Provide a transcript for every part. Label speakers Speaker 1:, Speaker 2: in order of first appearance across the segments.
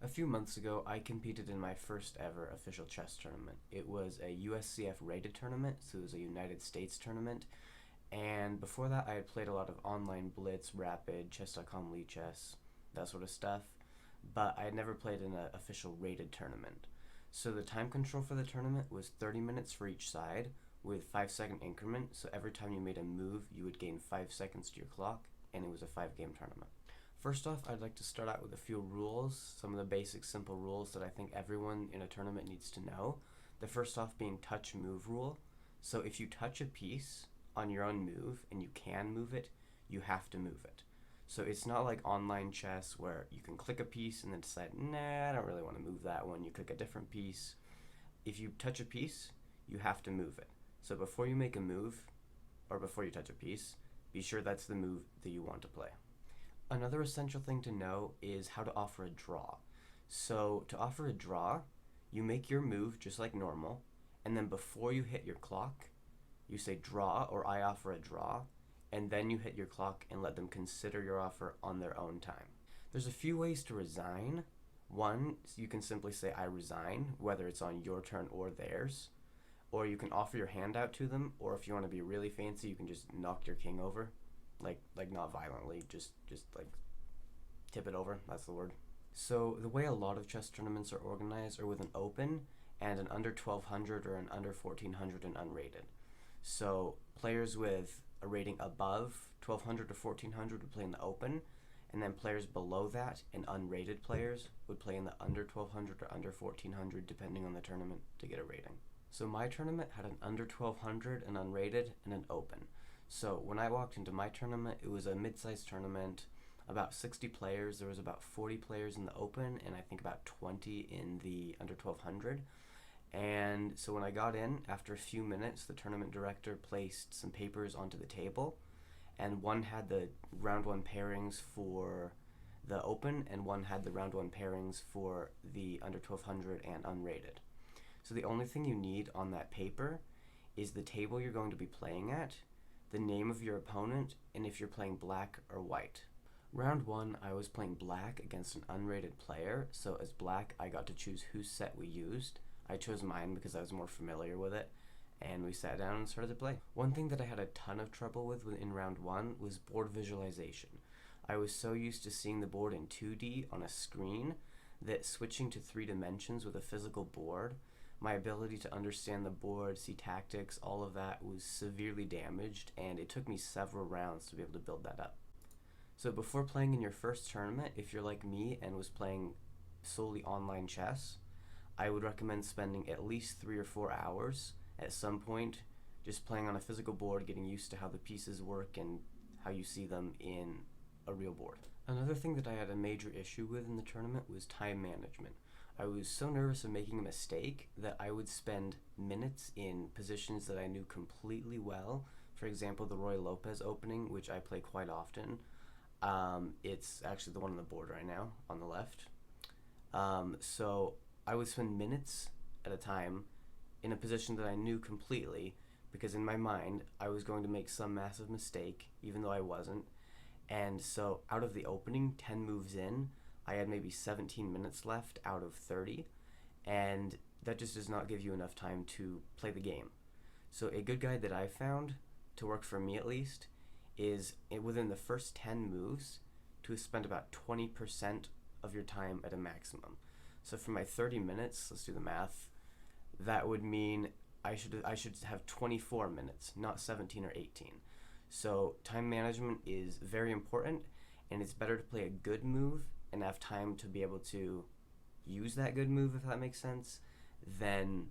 Speaker 1: A few months ago, I competed in my first ever official chess tournament. It was a USCF rated tournament, so it was a United States tournament. And before that, I had played a lot of online Blitz, Rapid, Chess.com, Lead Chess, that sort of stuff. But I had never played in an official rated tournament. So the time control for the tournament was 30 minutes for each side with 5-second increment. So every time you made a move, you would gain 5 seconds to your clock, and it was a 5-game tournament. First off, I'd like to start out with a few rules, some of the basic simple rules that I think everyone in a tournament needs to know. The first off being touch move rule. So if you touch a piece on your own move and you can move it, you have to move it. So it's not like online chess where you can click a piece and then decide, nah, I don't really want to move that one. You click a different piece. If you touch a piece, you have to move it. So before you make a move, or before you touch a piece, be sure that's the move that you want to play. Another essential thing to know is how to offer a draw. So to offer a draw, you make your move just like normal, and then before you hit your clock, you say draw or I offer a draw, and then you hit your clock and let them consider your offer on their own time. There's a few ways to resign. One, you can simply say I resign, whether it's on your turn or theirs, or you can offer your hand out to them, or if you want to be really fancy, you can just knock your king over. Like not violently, just like tip it over, that's the word. So the way a lot of chess tournaments are organized are with an open and an under 1200 or an under 1400 and unrated. So players with a rating above 1200 or 1400 would play in the open, and then players below that and unrated players would play in the under 1200 or under 1400 depending on the tournament to get a rating. So my tournament had an under 1200, an unrated, and an open. So when I walked into my tournament, it was a mid-sized tournament, about 60 players. There was about 40 players in the open, and I think about 20 in the under 1200. And so when I got in, after a few minutes, the tournament director placed some papers onto the table, and one had the round one pairings for the open, and one had the round one pairings for the under 1200 and unrated. So the only thing you need on that paper is the table you're going to be playing at, the name of your opponent, and if you're playing black or white. Round one, I was playing black against an unrated player, so as black, I got to choose whose set we used. I chose mine because I was more familiar with it, and we sat down and started to play. One thing that I had a ton of trouble with in round one was board visualization. I was so used to seeing the board in 2D on a screen that switching to 3 dimensions with a physical board, my ability to understand the board, see tactics, all of that was severely damaged, and it took me several rounds to be able to build that up. So before playing in your first tournament, if you're like me and was playing solely online chess, I would recommend spending at least 3 or 4 hours at some point just playing on a physical board, getting used to how the pieces work and how you see them in a real board. Another thing that I had a major issue with in the tournament was time management. I was so nervous of making a mistake that I would spend minutes in positions that I knew completely well. For example, the Roy Lopez opening, which I play quite often. It's actually the one on the board right now, on the left. So I would spend minutes at a time in a position that I knew completely, because in my mind, I was going to make some massive mistake, even though I wasn't. And so out of the opening, 10 moves in, I had maybe 17 minutes left out of 30, and that just does not give you enough time to play the game. So a good guide that I found, to work for me at least, is within the first 10 moves to spend about 20% of your time at a maximum. So for my 30 minutes, let's do the math, that would mean I should have 24 minutes, not 17 or 18. So time management is very important, and it's better to play a good move and have time to be able to use that good move, if that makes sense, than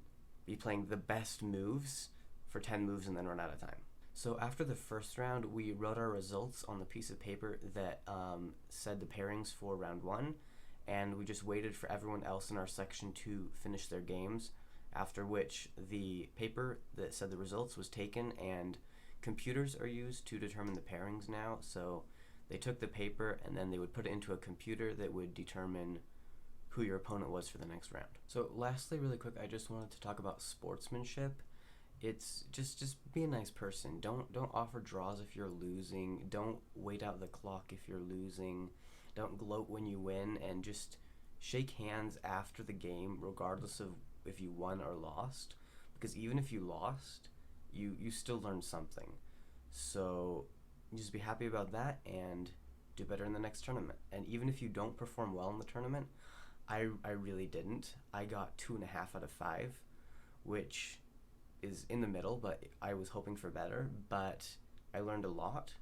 Speaker 1: be playing the best moves for 10 moves and then run out of time. So after the first round, we wrote our results on the piece of paper that said the pairings for round one, and we just waited for everyone else in our section to finish their games, after which the paper that said the results was taken, and computers are used to determine the pairings now. So they took the paper and then they would put it into a computer that would determine who your opponent was for the next round. So lastly, really quick, I just wanted to talk about sportsmanship. It's just be a nice person. Don't offer draws if you're losing. Don't wait out the clock if you're losing. Don't gloat when you win, and just shake hands after the game, regardless of if you won or lost, because even if you lost, you still learned something. So just be happy about that and do better in the next tournament. And even if you don't perform well in the tournament, I really didn't. I got 2.5 out of 5, which is in the middle, but I was hoping for better. But I learned a lot,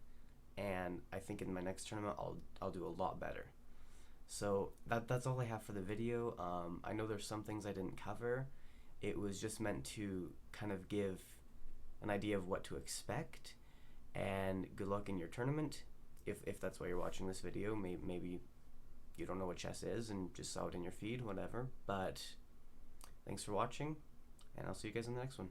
Speaker 1: and I think in my next tournament I'll do a lot better. So that's all I have for the video. I know there's some things I didn't cover. It was just meant to kind of give an idea of what to expect, and good luck in your tournament. If that's why you're watching this video, maybe you don't know what chess is and just saw it in your feed, whatever. But thanks for watching, and I'll see you guys in the next one.